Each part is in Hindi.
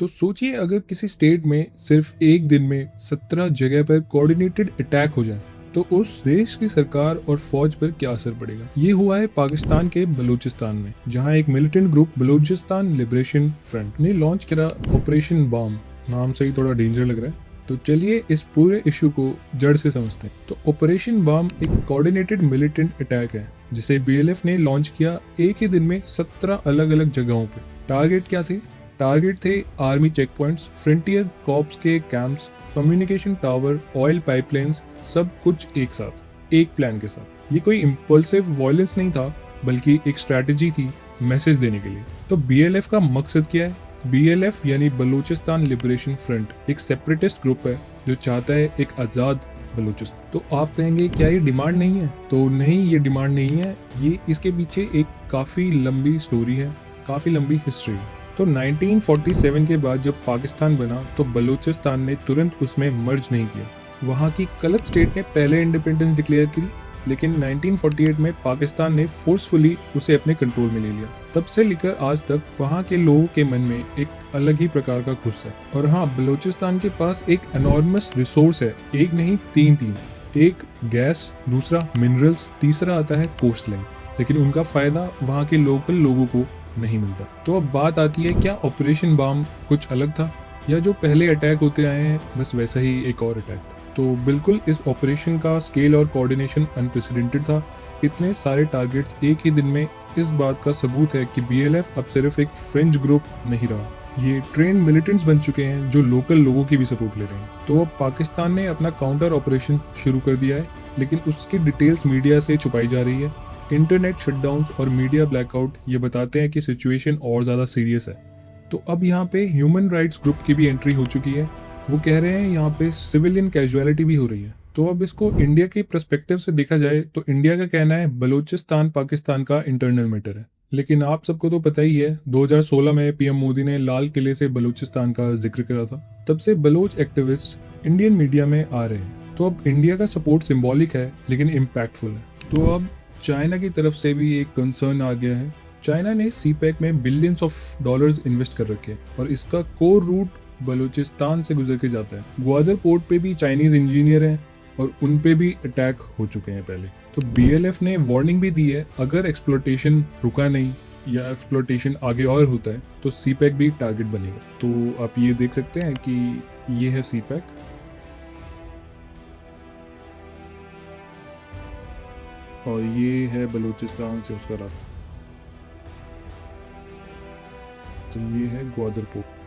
तो सोचिए अगर किसी स्टेट में सिर्फ एक दिन में 17 जगह पर कोऑर्डिनेटेड अटैक हो जाए तो उस देश की सरकार और फौज पर क्या असर पड़ेगा। ये हुआ है पाकिस्तान के बलूचिस्तान में, जहां एक militant group Balochistan liberation front ने लॉन्च करा ऑपरेशन बॉम्ब। नाम से ही थोड़ा डेंजर लग रहा है, तो चलिए इस पूरे इशू को जड़ से समझते हैं। तो ऑपरेशन बॉम्ब एक कोऑर्डिनेटेड मिलिटेंट अटैक है जिसे बीएलएफ ने लॉन्च किया एक ही दिन में 17 अलग अलग जगहों पे। टारगेट क्या थे? टारगेट थे army check points, frontier corps के camps, communication tower, oil pipelines, सब कुछ एक साथ, एक प्लान के साथ। ये कोई इम्पल्सिव वायलेंस नहीं था, बल्कि एक स्ट्रैटेजी थी मैसेज देने के लिए। तो बीएलएफ का मकसद क्या है? बीएलएफ यानी बलूचिस्तान लिबरेशन फ्रंट एक सेपरेटिस्ट ग्रुप है जो चाहता है एक आज़ाद बलूचिस्तान। तो आप कहेंगे क्या ये डिमांड नहीं है? तो नहीं, ये डिमांड नहीं है। ये इसके पीछे एक काफ़ी लंबी स्टोरी है, काफ़ी लंबी हिस्ट्री है। तो 1947 के बाद जब पाकिस्तान बना तो बलूचिस्तान ने तुरंत उसमें मर्ज नहीं किया। वहाँ की कलत स्टेट ने पहले इंडिपेंडेंस डिक्लेयर की, लेकिन 1948 में पाकिस्तान ने फोर्सफुली उसे अपने कंट्रोल में ले लिया। तब से लेकर आज तक वहाँ के लोगों के मन में एक अलग ही प्रकार का गुस्सा है। और हाँ, बलूचिस्तान के पास एक एनॉर्मस रिसोर्स है, एक नहीं तीन। एक गैस, दूसरा मिनरल्स, तीसरा आता है कोस्ट लाइन। लेकिन उनका फायदा वहाँ के लोकल लोगों को नहीं मिलता। तो अब बात आती है, क्या ऑपरेशन बॉम्ब कुछ अलग था या जो पहले अटैक होते आए हैं बस वैसा ही एक और अटैक था? तो बिल्कुल, इस ऑपरेशन का स्केल और कोऑर्डिनेशन अनप्रेसिडेंटेड था। इतने सारे टारगेट्स एक ही दिन में इस बात का सबूत है कि बीएलएफ अब सिर्फ एक फ्रेंच ग्रुप नहीं रहा, ये ट्रेन मिलिटेंट्स बन चुके हैं जो लोकल लोगों की भी सपोर्ट ले रहे हैं। तो अब पाकिस्तान ने अपना काउंटर ऑपरेशन शुरू कर दिया है, लेकिन उसकी डिटेल्स मीडिया से छुपाई जा रही है। इंटरनेट शटडाउन्स और मीडिया ब्लैकआउट ये बताते हैं कि सिचुएशन और ज़्यादा सीरियस है। तो अब यहाँ पे ह्यूमन राइट्स ग्रुप की भी एंट्री हो चुकी है। वो कह रहे हैं यहाँ पे सिविलियन कैजुअलिटी भी हो रही है। तो अब इसको इंडिया के पर्सपेक्टिव से देखा जाए तो इंडिया का कहना है बलूचिस्तान पाकिस्तान का इंटरनल मैटर है। लेकिन आप सबको तो पता ही है, 2016 में पीएम मोदी ने लाल किले से बलूचिस्तान का जिक्र करा था। तब से बलोच एक्टिविस्ट इंडियन मीडिया में आ रहे हैं। तो अब इंडिया का सपोर्ट सिंबॉलिक है लेकिन इम्पैक्टफुल है। तो अब चाइना की तरफ से भी एक कंसर्न आ गया है। चाइना ने सीपैक में बिलियंस ऑफ डॉलर्स इन्वेस्ट कर रखे हैं और इसका कोर रूट बलूचिस्तान से गुजर के जाता है। ग्वादर पोर्ट पे भी चाइनीज इंजीनियर हैं और उन पे भी अटैक हो चुके हैं पहले। तो बीएलएफ ने वार्निंग भी दी है, अगर एक्सप्लोटेशन रुका नहीं या एक्सप्लोटेशन आगे और होता है तो सीपैक भी टारगेट बनेगा। तो आप ये देख सकते हैं कि ये है सीपैक और ये है बलूचिस्तान से उसका रास्ता। तो ये है ग्वादर पोर्ट।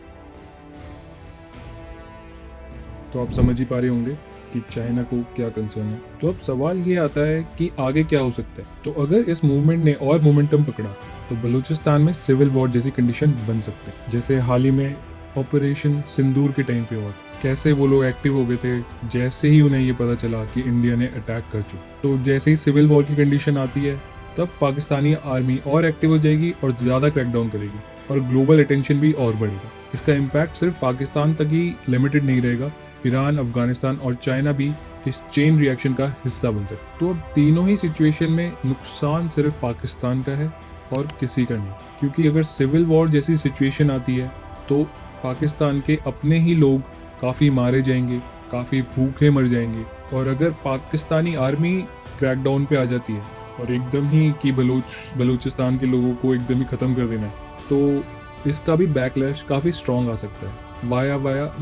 तो आप समझ ही पा रहे होंगे कि चाइना को क्या कंसर्न है। तो अब सवाल ये आता है कि आगे क्या हो सकता है। तो अगर इस मूवमेंट ने और मोमेंटम पकड़ा तो बलूचिस्तान में सिविल वॉर जैसी कंडीशन बन सकते हैं, जैसे हाल ही में ऑपरेशन सिंदूर के टाइम पे हुआ था। कैसे वो लोग एक्टिव हो गए थे जैसे ही उन्हें ये पता चला कि इंडिया ने अटैक कर चुका। तो जैसे ही सिविल वॉर की कंडीशन आती है तब पाकिस्तानी आर्मी और एक्टिव हो जाएगी और ज़्यादा क्रैकडाउन करेगी और ग्लोबल अटेंशन भी और बढ़ेगा। इसका इम्पैक्ट सिर्फ पाकिस्तान तक ही लिमिटेड नहीं रहेगा, ईरान, अफगानिस्तान और चाइना भी इस चेन रिएक्शन का हिस्सा बन सकते। तो अब तीनों ही सिचुएशन में नुकसान सिर्फ पाकिस्तान का है और किसी का नहीं, क्योंकि अगर सिविल वॉर जैसी सिचुएशन आती है तो पाकिस्तान के अपने ही लोग काफ़ी मारे जाएंगे, काफ़ी भूखे मर जाएंगे। और अगर पाकिस्तानी आर्मी क्रैकडाउन पे आ जाती है और एकदम ही कि बलूचिस्तान के लोगों को एकदम ही ख़त्म कर देना है, तो इसका भी बैकलैश काफ़ी स्ट्रॉन्ग आ सकता है via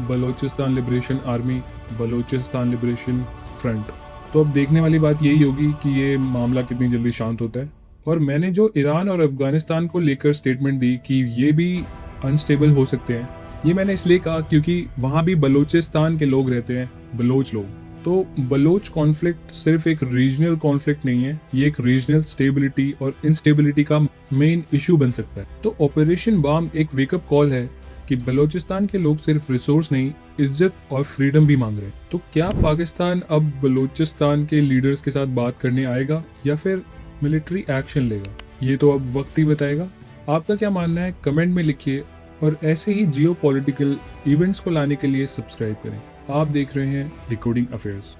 Balochistan liberation army, Balochistan liberation front. तो अब देखने वाली बात यही होगी कि ये मामला कितनी जल्दी शांत होता है। और मैंने जो ईरान और अफगानिस्तान को लेकर स्टेटमेंट दी कि ये भी अनस्टेबल हो सकते हैं, ये मैंने इसलिए कहा क्योंकि वहाँ भी बलूचिस्तान के लोग रहते हैं, बलोच लोग। तो बलोच कॉन्फ्लिक्ट सिर्फ एक रीजनल कॉन्फ्लिक्ट नहीं है, ये एक रीजनल स्टेबिलिटी और इंस्टेबिलिटी का मेन इशू बन सकता है। तो ऑपरेशन बॉम्ब एक वेकअप कॉल है कि बलूचिस्तान के लोग सिर्फ रिसोर्स नहीं, इज्जत और फ्रीडम भी मांग रहे हैं। तो क्या पाकिस्तान अब बलूचिस्तान के लीडर्स के साथ बात करने आएगा या फिर मिलिट्री एक्शन लेगा? ये तो अब वक्त ही बताएगा। आपका क्या मानना है कमेंट में लिखिए और ऐसे ही जियोपॉलिटिकल इवेंट्स को लाने के लिए सब्सक्राइब करें। आप देख रहे हैं डिकोडिंग अफेयर्स।